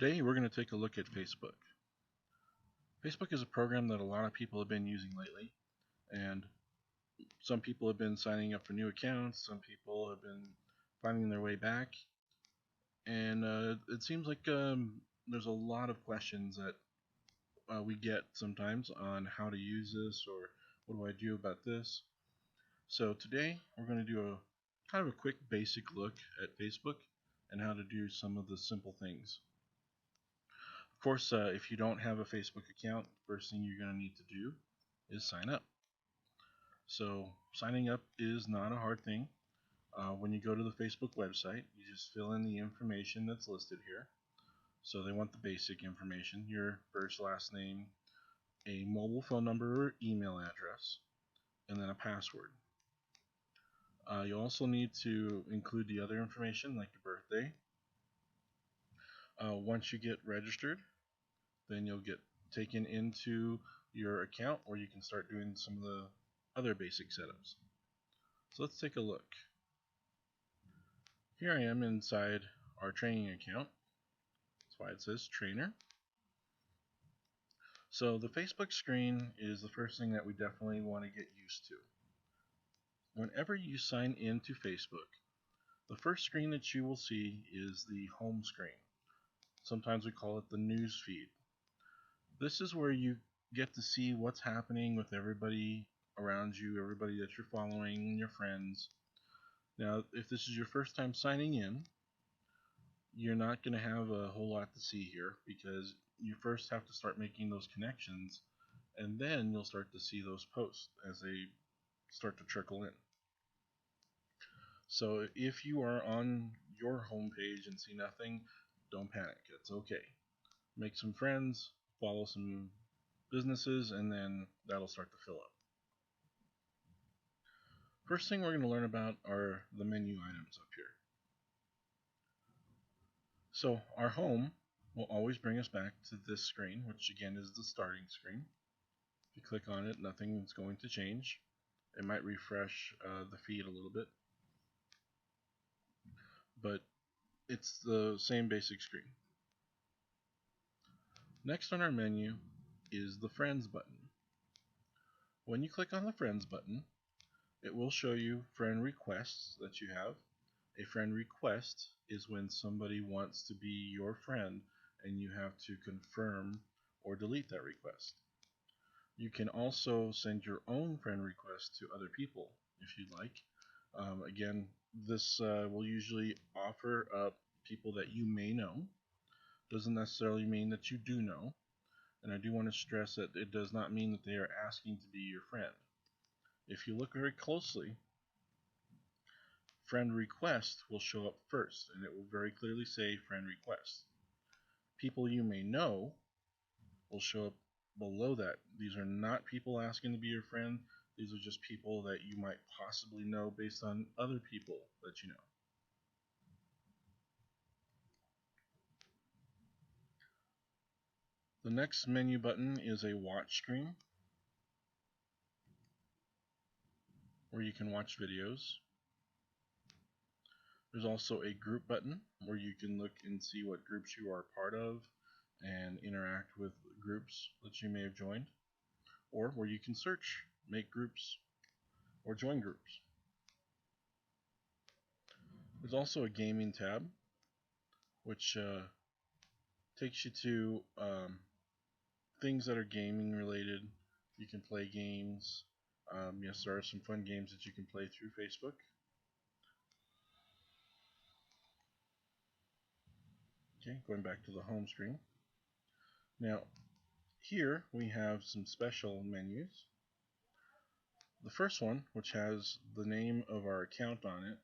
Today we're going to take a look at Facebook. Facebook is a program that a lot of people have been using lately, and some people have been signing up for new accounts, some people have been finding their way back, and it seems like there's a lot of questions that we get sometimes on how to use this or what do I do about this. So today we're going to do a kind of a quick basic look at Facebook and how to do some of the simple things. Of course, if you don't have a Facebook account, first thing you're going to need to do is sign up. So signing up is not a hard thing. When you go to the Facebook website, you just fill in the information that's listed here. So they want the basic information, your first, last name, a mobile phone number or email address, and then a password. You also need to include the other information like your birthday. Once you get registered, then you'll get taken into your account where you can start doing some of the other basic setups. So let's take a look. Here I am inside our training account. That's why it says trainer. So the Facebook screen is the first thing that we definitely want to get used to. Whenever you sign into Facebook, the first screen that you will see is the home screen. Sometimes we call it the news feed. This is where you get to see what's happening with everybody around you, everybody that you're following, your friends. Now, if this is your first time signing in, you're not going to have a whole lot to see here because you first have to start making those connections, and then you'll start to see those posts as they start to trickle in. So if you are on your home page and see nothing, don't panic. It's okay. Make some friends, follow some businesses, and then that'll start to fill up. First thing we're going to learn about are the menu items up here. So our home will always bring us back to this screen, which again is the starting screen. If you click on it, nothing is going to change. It might refresh the feed a little bit, but it's the same basic screen. Next on our menu is the Friends button. When you click on the Friends button, it will show you friend requests that you have. A friend request is when somebody wants to be your friend and you have to confirm or delete that request. You can also send your own friend request to other people if you'd like. Again, this will usually offer up people that you may know. Doesn't necessarily mean that you do know. And I do want to stress that it does not mean that they are asking to be your friend. If you look very closely, friend request will show up first, and it will very clearly say friend request. People you may know will show up below that. These are not people asking to be your friend. These are just people that you might possibly know based on other people that you know. The next menu button is a watch screen where you can watch videos. There's also a group button where you can look and see what groups you are part of and interact with groups that you may have joined, or where you can search, make groups, or join groups. There's also a gaming tab which takes you to things that are gaming related. You can play games. Yes, there are some fun games that you can play through Facebook. Okay, going back to the home screen. Now, here we have some special menus. The first one, which has the name of our account on it,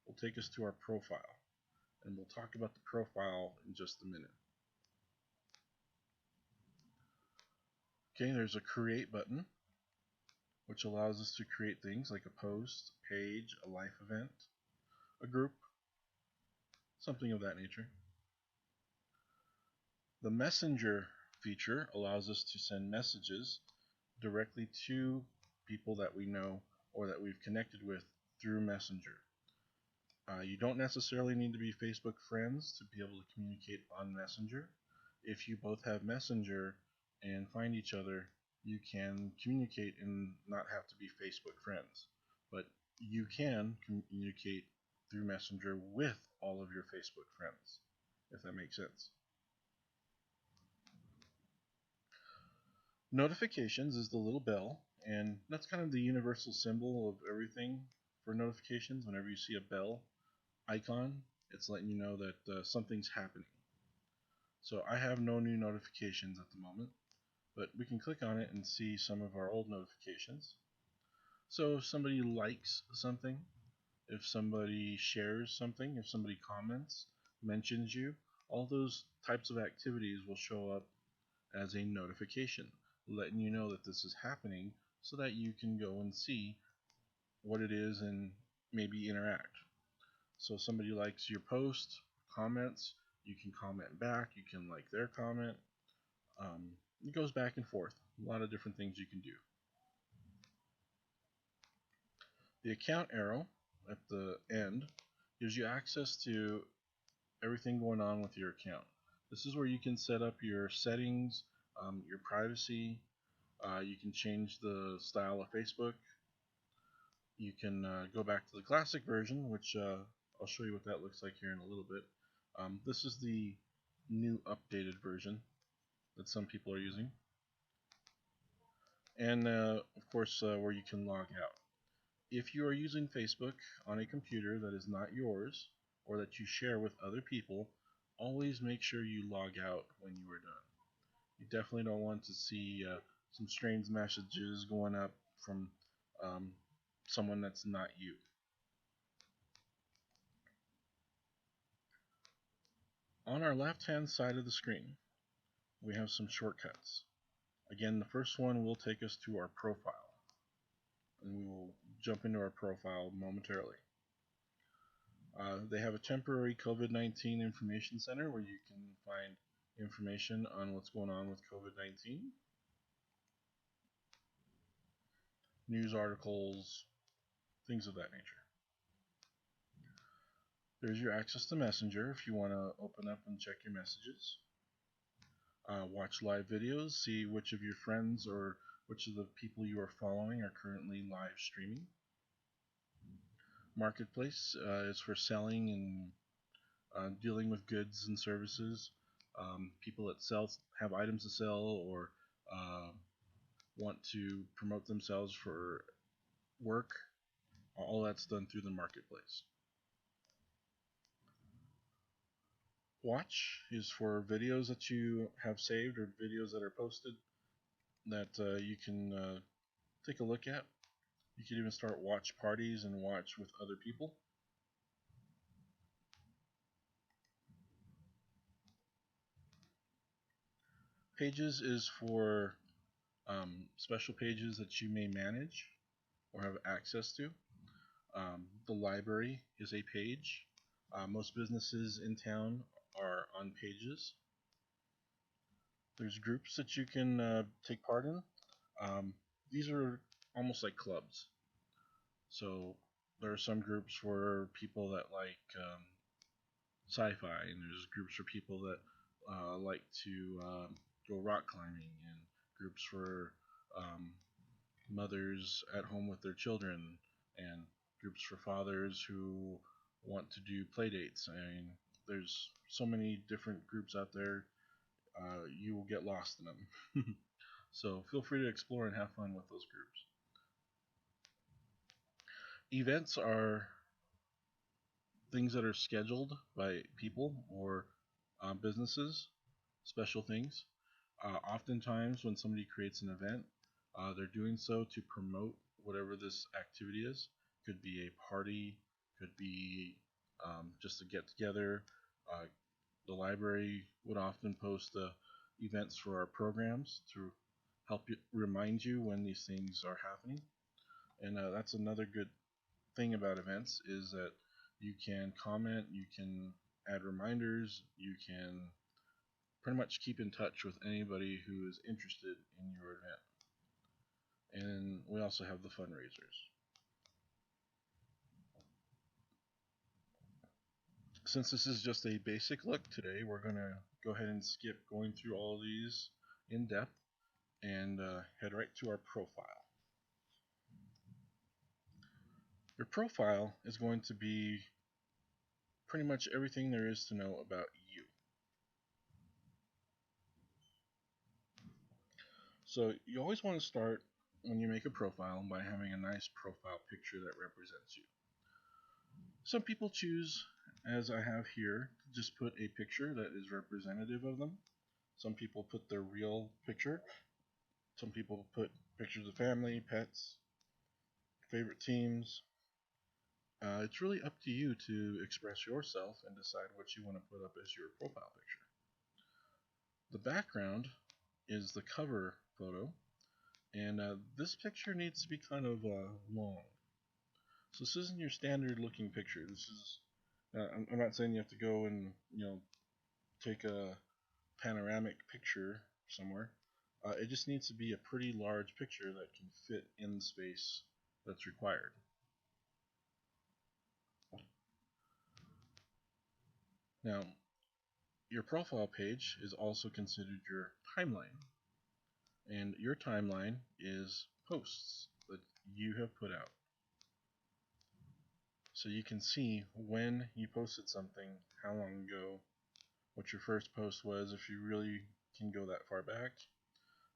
will take us to our profile. And we'll talk about the profile in just a minute. Okay, there's a create button, which allows us to create things like a post, a page, a life event, a group, something of that nature. The messenger feature allows us to send messages directly to people that we know or that we've connected with through Messenger. You don't necessarily need to be Facebook friends to be able to communicate on Messenger. if you both have Messenger and find each other, you can communicate and not have to be Facebook friends. But you can communicate through Messenger with all of your Facebook friends, if that makes sense. Notifications is the little bell, and that's kind of the universal symbol of everything for notifications. Whenever you see a bell icon, it's letting you know that something's happening. So I have no new notifications at the moment, but we can click on it and see some of our old notifications. So if somebody likes something, if somebody shares something, if somebody comments, mentions you, all those types of activities will show up as a notification, letting you know that this is happening so that you can go and see what it is and maybe interact. So if somebody likes your post, comments, you can comment back, you can like their comment. It goes back and forth. A lot of different things you can do. The account arrow at the end gives you access to everything going on with your account. This is where you can set up your settings, your privacy. You can change the style of Facebook. You can go back to the classic version, which I'll show you what that looks like here in a little bit. This is the new updated version that some people are using. And of course, where you can log out. If you are using Facebook on a computer that is not yours or that you share with other people, always make sure you log out when you are done. You definitely don't want to see some strange messages going up from um, someone that's not you. On our left hand side of the screen, we have some shortcuts. Again, the first one will take us to our profile, and we will jump into our profile momentarily. They have a temporary COVID-19 information center where you can find information on what's going on with COVID-19, news articles, things of that nature. There's your access to Messenger if you want to open up and check your messages. Watch live videos, see which of your friends or which of the people you are following are currently live streaming. Marketplace is for selling and dealing with goods and services. People that have items to sell or want to promote themselves for work. All that's done through the marketplace. Watch is for videos that you have saved or videos that are posted that you can take a look at. You can even start watch parties and watch with other people. Pages is for special pages that you may manage or have access to. The library is a page. Most businesses in town are on pages. There's groups that you can take part in. These are almost like clubs. So there are some groups for people that like sci-fi, and there's groups for people that like to go rock climbing, and groups for mothers at home with their children, and groups for fathers who want to do play dates. I mean, there's so many different groups out there. You will get lost in them. So feel free to explore and have fun with those groups. Events are things that are scheduled by people or businesses, special things. Oftentimes, when somebody creates an event, they're doing so to promote whatever this activity is. Could be a party, could be just a get together. The library would often post events for our programs to help you, remind you when these things are happening. And that's another good thing about events is that you can comment, you can add reminders, you can pretty much keep in touch with anybody who is interested in your event. And we also have the fundraisers. Since this is just a basic look today, we're going to go ahead and skip going through all of these in depth and head right to our profile. Your profile is going to be pretty much everything there is to know about you. So you always want to start when you make a profile by having a nice profile picture that represents you. Some people choose, as I have here, to just put a picture that is representative of them. Some people put their real picture. Some people put pictures of family, pets, favorite teams. It's really up to you to express yourself and decide what you want to put up as your profile picture. The background is the cover photo, and this picture needs to be kind of long. So this isn't your standard looking picture. This is I'm not saying you have to go and take a panoramic picture somewhere. It just needs to be a pretty large picture that can fit in the space that's required. Now, your profile page is also considered your timeline, and your timeline is posts that you have put out. So you can see when you posted something, how long ago, what your first post was, if you really can go that far back.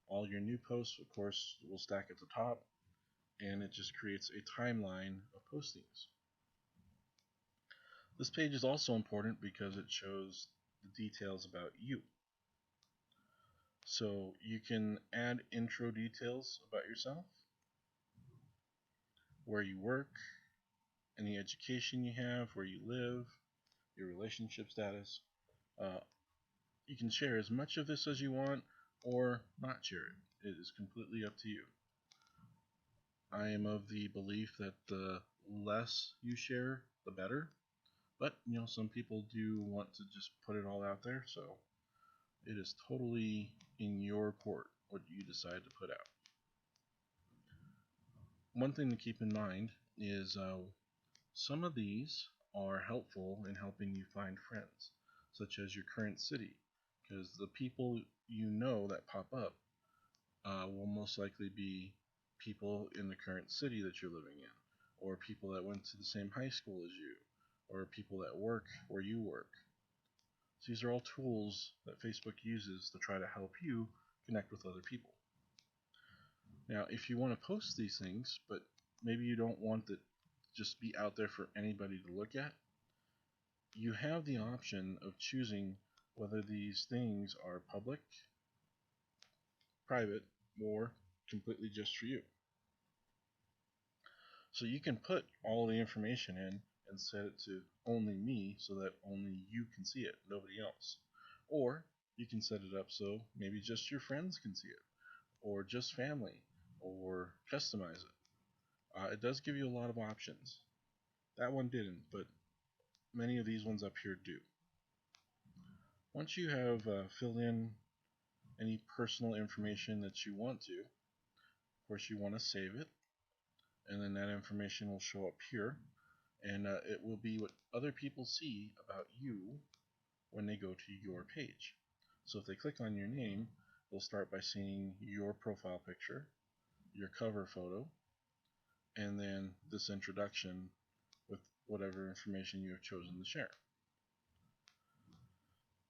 All your new posts, of course, will stack at the top, and it just creates a timeline of postings. This page is also important because it shows the details about you. So you can add intro details about yourself, where you work, any education you have, where you live, your relationship status. You can share as much of this as you want or not share it. It is completely up to you. I am of the belief that the less you share, the better. But, some people do want to just put it all out there, so it is totally in your court what you decide to put out. One thing to keep in mind is some of these are helpful in helping you find friends, such as your current city, because the people that pop up will most likely be people in the current city that you're living in, or people that went to the same high school as you, or people that work where you work. So these are all tools that Facebook uses to try to help you connect with other people. Now, if you want to post these things, but maybe you don't want it just be out there for anybody to look at, you have the option of choosing whether these things are public, private, or completely just for you. So you can put all the information in and set it to only me so that only you can see it, nobody else. Or you can set it up so maybe just your friends can see it, or just family, or customize it. It does give you a lot of options. That one didn't, but many of these ones up here do. Once you have filled in any personal information that you want to, of course you want to save it, and then that information will show up here, and it will be what other people see about you when they go to your page. So if they click on your name, they'll start by seeing your profile picture, your cover photo, and then this introduction with whatever information you have chosen to share.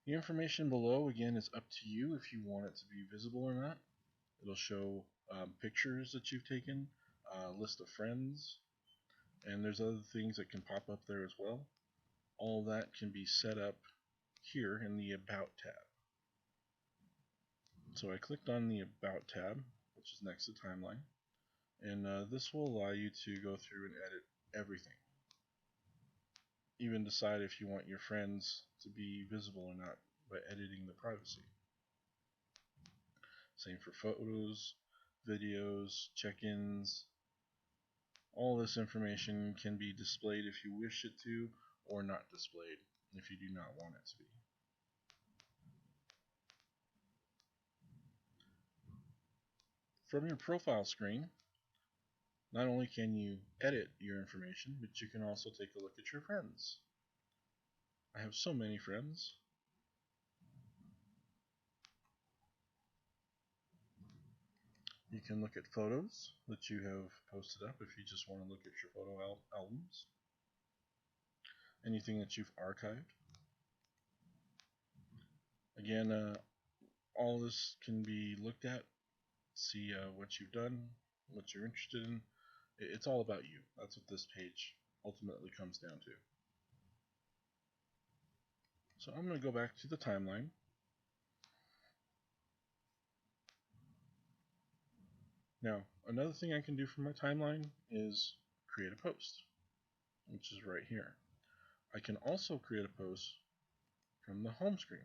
The information below, again, is up to you if you want it to be visible or not. It'll show pictures that you've taken, a list of friends, and there's other things that can pop up there as well. All that can be set up here in the About tab. So I clicked on the About tab, which is next to Timeline, and this will allow you to go through and edit everything. Even decide if you want your friends to be visible or not by editing the privacy. Same for photos, videos, check-ins. All this information can be displayed if you wish it to, or not displayed if you do not want it to be. From your profile screen, not only can you edit your information, but you can also take a look at your friends. I have so many friends. You can look at photos that you have posted up if you just want to look at your photo albums. Anything that you've archived. Again, all this can be looked at, see what you've done, what you're interested in. It's all about you. That's what this page ultimately comes down to. So I'm going to go back to the timeline. Now, another thing I can do from my timeline is create a post, which is right here. I can also create a post from the home screen,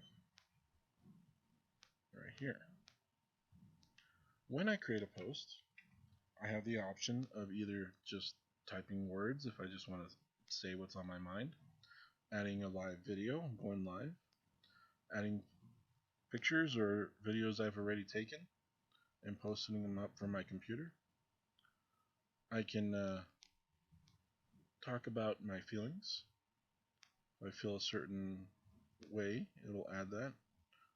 right here. When I create a post, I have the option of either just typing words if I just want to say what's on my mind, adding a live video, going live, adding pictures or videos I've already taken and posting them up from my computer. I can talk about my feelings. If I feel a certain way, it'll add that.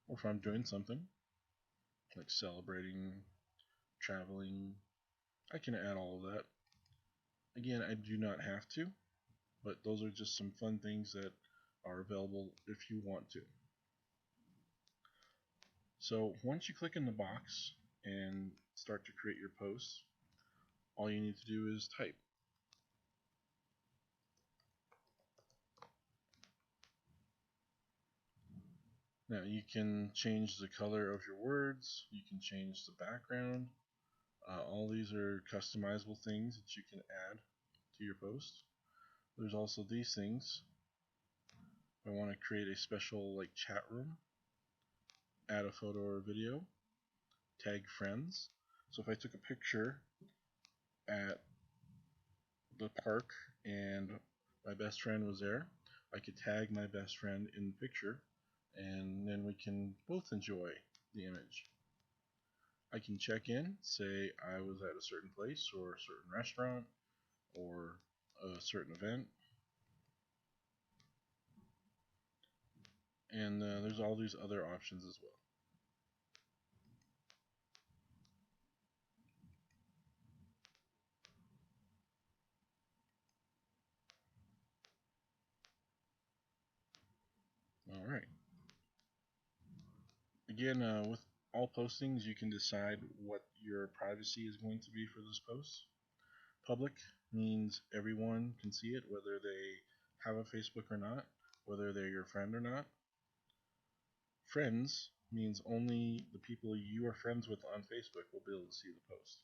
Or if I'm doing something like celebrating, traveling, I can add all of that. Again, I do not have to, but those are just some fun things that are available if you want to. So once you click in the box and start to create your posts, all you need to do is type. Now you can change the color of your words, you can change the background. All these are customizable things that you can add to your post. There's also these things. I want to create a special like chat room, add a photo or a video, tag friends. So if I took a picture at the park and my best friend was there, I could tag my best friend in the picture and then we can both enjoy the image. I can check in, say I was at a certain place or a certain restaurant or a certain event. And there's all these other options as well. Alright. Again, with all postings, you can decide what your privacy is going to be for this post. Public means everyone can see it, whether they have a Facebook or not, whether they're your friend or not. Friends means only the people you are friends with on Facebook will be able to see the post.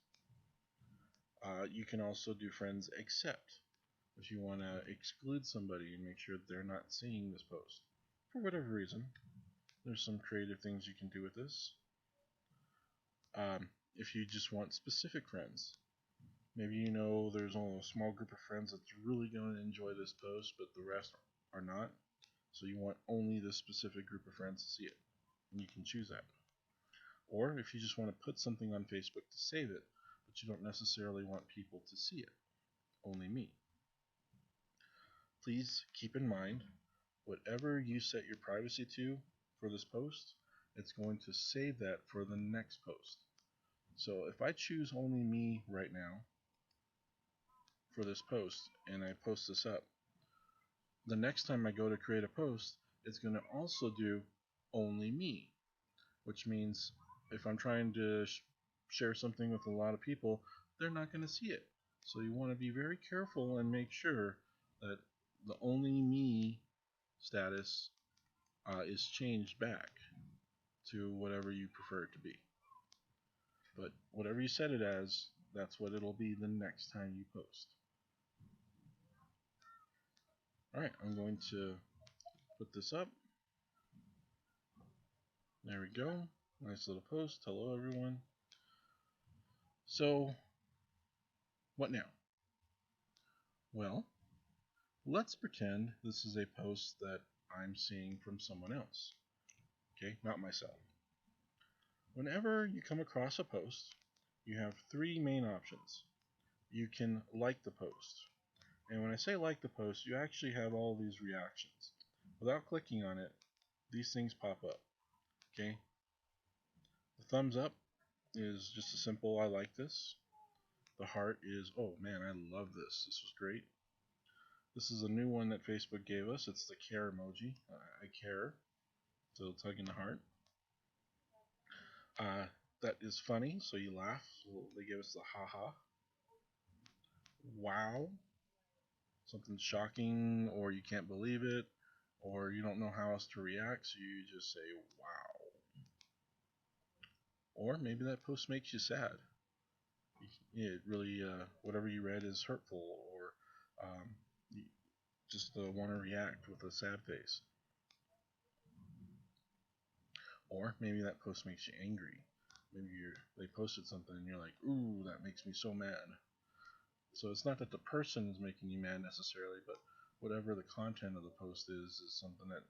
You can also do friends except if you want to exclude somebody and make sure they're not seeing this post for whatever reason. There's some creative things you can do with this. If you just want specific friends, maybe you know there's only a small group of friends that's really going to enjoy this post, but the rest are not. So you want only this specific group of friends to see it, and you can choose that. Or if you just want to put something on Facebook to save it, but you don't necessarily want people to see it, only me. Please keep in mind, whatever you set your privacy to for this post, it's going to save that for the next post. So if I choose only me right now for this post and I post this up, the next time I go to create a post, it's going to also do only me, which means if I'm trying to share something with a lot of people, they're not going to see it. So you want to be very careful and make sure that the only me status is changed back to whatever you prefer it to be. But whatever you set it as, that's what it'll be the next time you post. Alright, I'm going to put this up. There we go. Nice little post. Hello everyone. So, what now? Well, let's pretend this is a post that I'm seeing from someone else. Okay, not myself. Whenever you come across a post, you have three main options. You can like the post. And when I say like the post, you actually have all these reactions. Without clicking on it, these things pop up. Okay? The thumbs up is just a simple I like this. The heart is, oh man, I love this. This was great. This is a new one that Facebook gave us. It's the care emoji. I care. So tugging the heart. Uh, that is funny, so you laugh. So they give us the haha. Wow. Something shocking, or you can't believe it, or you don't know how else to react, so you just say wow. Or maybe that post makes you sad. It really, whatever you read is hurtful, or you just want to react with a sad face. Or maybe that post makes you angry. Maybe they posted something and you're like, ooh, that makes me so mad. So it's not that the person is making you mad necessarily, but whatever the content of the post is something that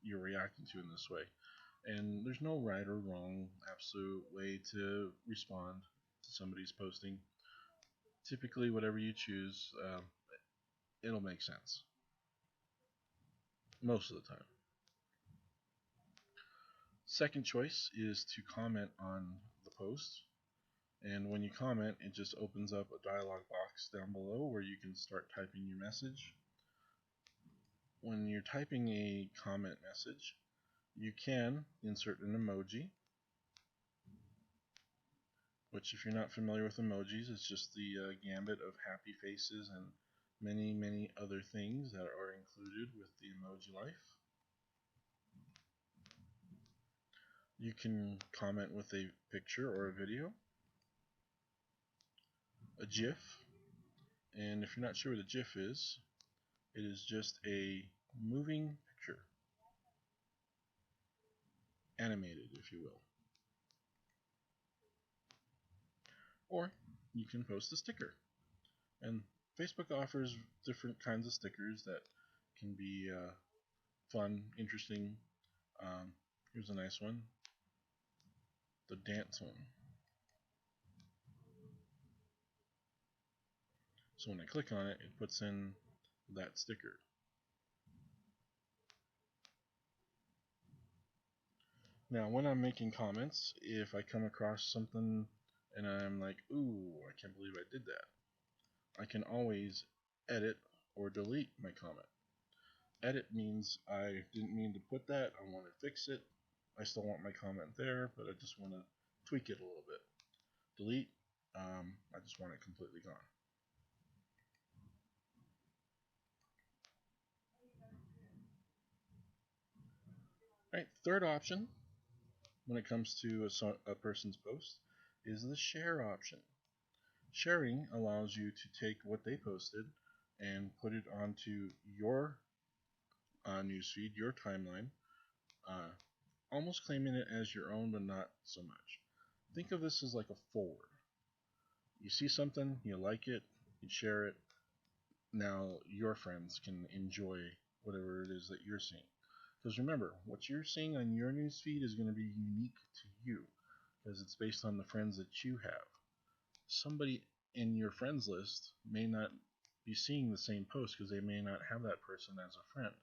you're reacting to in this way. And there's no right or wrong absolute way to respond to somebody's posting. Typically, whatever you choose, it'll make sense most of the time. Second choice is to comment on the post. And when you comment, it just opens up a dialog box down below where you can start typing your message. When you're typing a comment message, you can insert an emoji, which if you're not familiar with emojis, it's just the gambit of happy faces and many, many other things that are included with the emoji life. You can comment with a picture or a video, a GIF, and if you're not sure what a GIF is, it is just a moving picture, animated, if you will. Or you can post a sticker. And Facebook offers different kinds of stickers that can be fun, interesting. Here's a nice one, the dance one. So when I click on it, it puts in that sticker. Now, when I'm making comments, if I come across something and I'm like, ooh, I can't believe I did that, I can always edit or delete my comment. Edit means I didn't mean to put that, I want to fix it. I still want my comment there, but I just want to tweak it a little bit. Delete, I just want it completely gone. All right, third option when it comes to a person's post is the share option. Sharing allows you to take what they posted and put it onto your newsfeed, your timeline, uh, almost claiming it as your own, but not so much. Think of this as like a forward. You see something, you like it, you share it. Now your friends can enjoy whatever it is that you're seeing. Because remember, what you're seeing on your newsfeed is going to be unique to you because it's based on the friends that you have. Somebody in your friends list may not be seeing the same post because they may not have that person as a friend.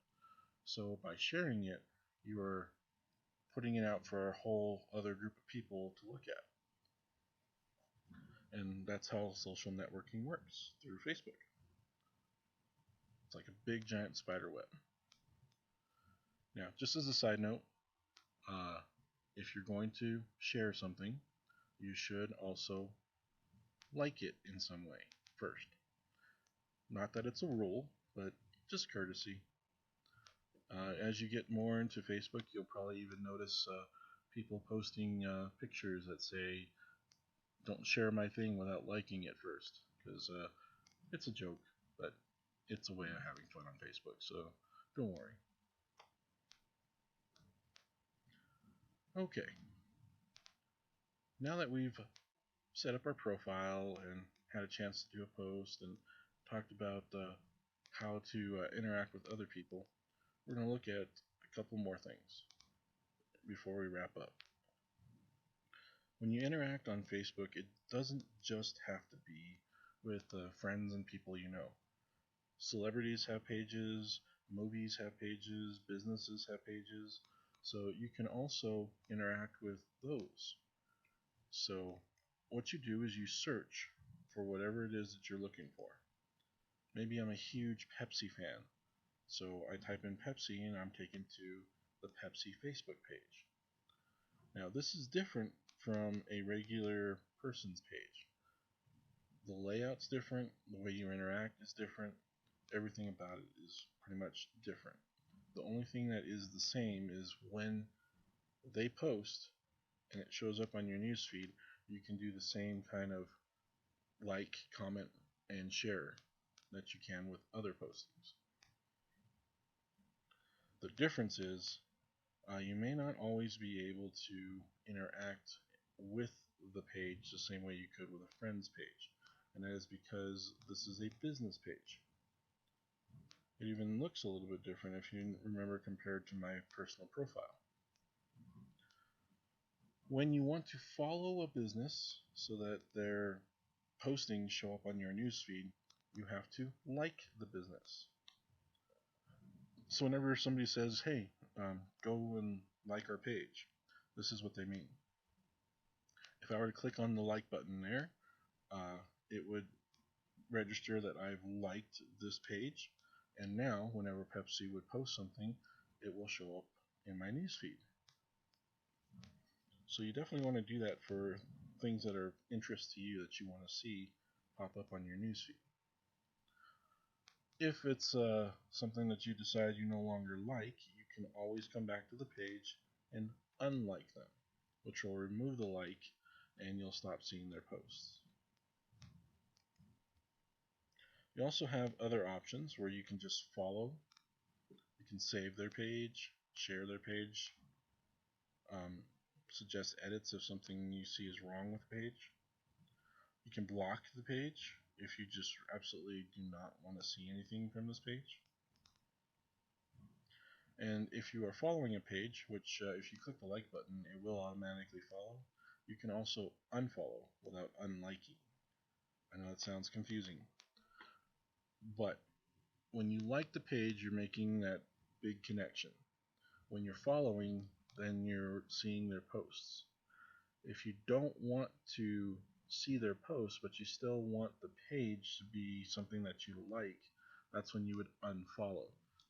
So by sharing it, you are putting it out for a whole other group of people to look at. And that's how social networking works through Facebook. It's like a big giant spider web. Now, just as a side note, uh, if you're going to share something, you should also like it in some way first. Not that it's a rule, but just courtesy. As you get more into Facebook, you'll probably even notice people posting pictures that say, don't share my thing without liking it first. Because it's a joke, but it's a way of having fun on Facebook, so don't worry. Okay, now that we've set up our profile and had a chance to do a post and talked about how to interact with other people, we're going to look at a couple more things before we wrap up. When you interact on Facebook, it doesn't just have to be with friends and people you know. Celebrities have pages, movies have pages, businesses have pages, so you can also interact with those. So what you do is you search for whatever it is that you're looking for. Maybe I'm a huge Pepsi fan, so I type in Pepsi and I'm taken to the Pepsi Facebook page. Now this is different from a regular person's page. The layout's different, the way you interact is different, everything about it is pretty much different. The only thing that is the same is when they post and it shows up on your newsfeed, you can do the same kind of like, comment, and share that you can with other postings. The difference is you may not always be able to interact with the page the same way you could with a friend's page, and that is because this is a business page. It even looks a little bit different if you remember compared to my personal profile. When you want to follow a business so that their postings show up on your newsfeed, you have to like the business. So whenever somebody says, hey, go and like our page, this is what they mean. If I were to click on the like button there, it would register that I've liked this page, and now whenever Pepsi would post something, it will show up in my newsfeed. So you definitely want to do that for things that are interest to you that you want to see pop up on your newsfeed. If it's something that you decide you no longer like, you can always come back to the page and unlike them, which will remove the like and you'll stop seeing their posts. You also have other options where you can just follow, you can save their page, share their page, suggest edits if something you see is wrong with the page. You can block the page if you just absolutely do not want to see anything from this page. And if you are following a page, which if you click the like button, it will automatically follow, you can also unfollow without unliking. I know that sounds confusing, but when you like the page, you're making that big connection. When you're following, then you're seeing their posts. If you don't want to see their posts, but you still want the page to be something that you like, that's when you would unfollow.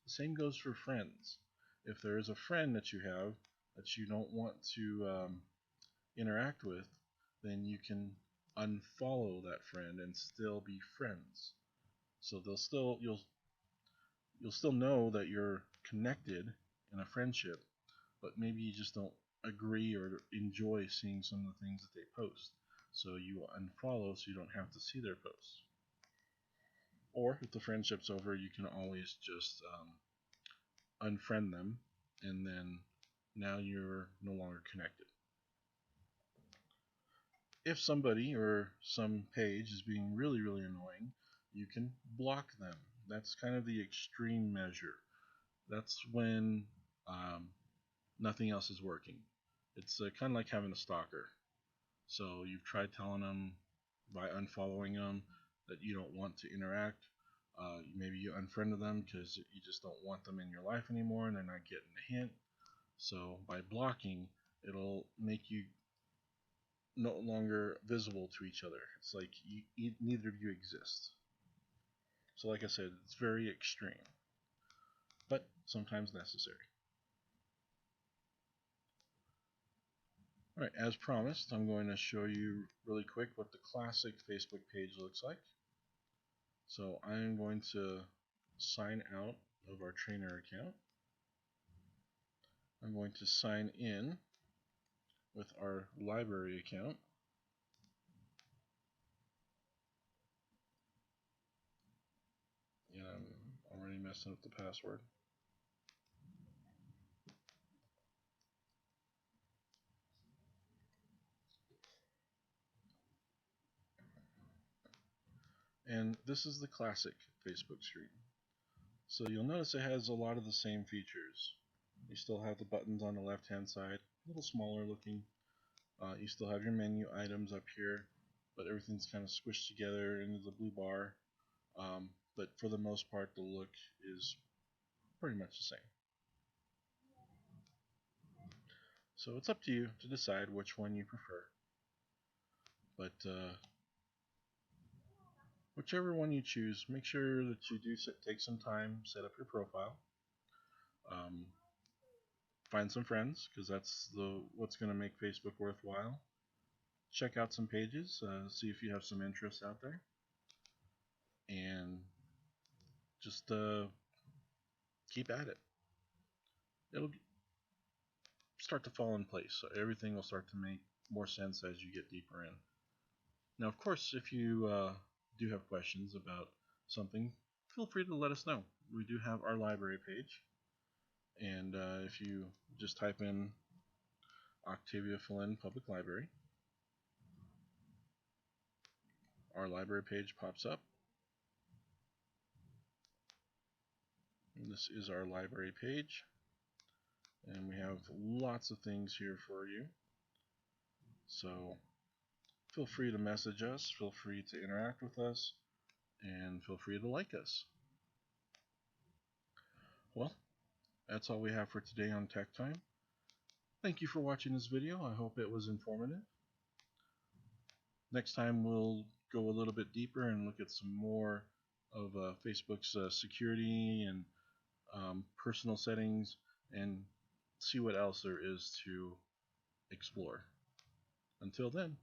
The same goes for friends. If there is a friend that you have that you don't want to interact with, then you can unfollow that friend and still be friends. So you'll still know that you're connected in a friendship, but maybe you just don't agree or enjoy seeing some of the things that they post. So you unfollow so you don't have to see their posts. Or if the friendship's over, you can always just unfriend them, and then now you're no longer connected. If somebody or some page is being really, really annoying, you can block them. That's kind of the extreme measure. That's when nothing else is working. It's kind of like having a stalker. So you've tried telling them by unfollowing them that you don't want to interact. Maybe you unfriended them because you just don't want them in your life anymore and they're not getting the hint. So by blocking, it'll make you no longer visible to each other. It's like neither of you exist. So like I said, it's very extreme, but sometimes necessary. Alright, as promised, I'm going to show you really quick what the classic Facebook page looks like. So I'm going to sign out of our trainer account. I'm going to sign in with our library account. And I'm already messing up the password. And this is the classic Facebook screen. So you'll notice it has a lot of the same features. You still have the buttons on the left hand side, a little smaller looking. You still have your menu items up here, but everything's kind of squished together into the blue bar. But for the most part, the look is pretty much the same. So it's up to you to decide which one you prefer. But whichever one you choose, make sure that you do take some time, set up your profile, um, find some friends, because that's what's going to make Facebook worthwhile. Check out some pages, see if you have some interests out there, and just keep at it. It'll start to fall in place, so everything will start to make more sense as you get deeper in. Now, of course, if you do have questions about something, feel free to let us know. We do have our library page, and if you just type in Octavia Flynn Public Library, our library page pops up. And this is our library page, and we have lots of things here for you. So feel free to message us, feel free to interact with us, and feel free to like us. Well, that's all we have for today on Tech Time. Thank you for watching this video. I hope it was informative. Next time we'll go a little bit deeper and look at some more of Facebook's security and personal settings, and see what else there is to explore. Until then.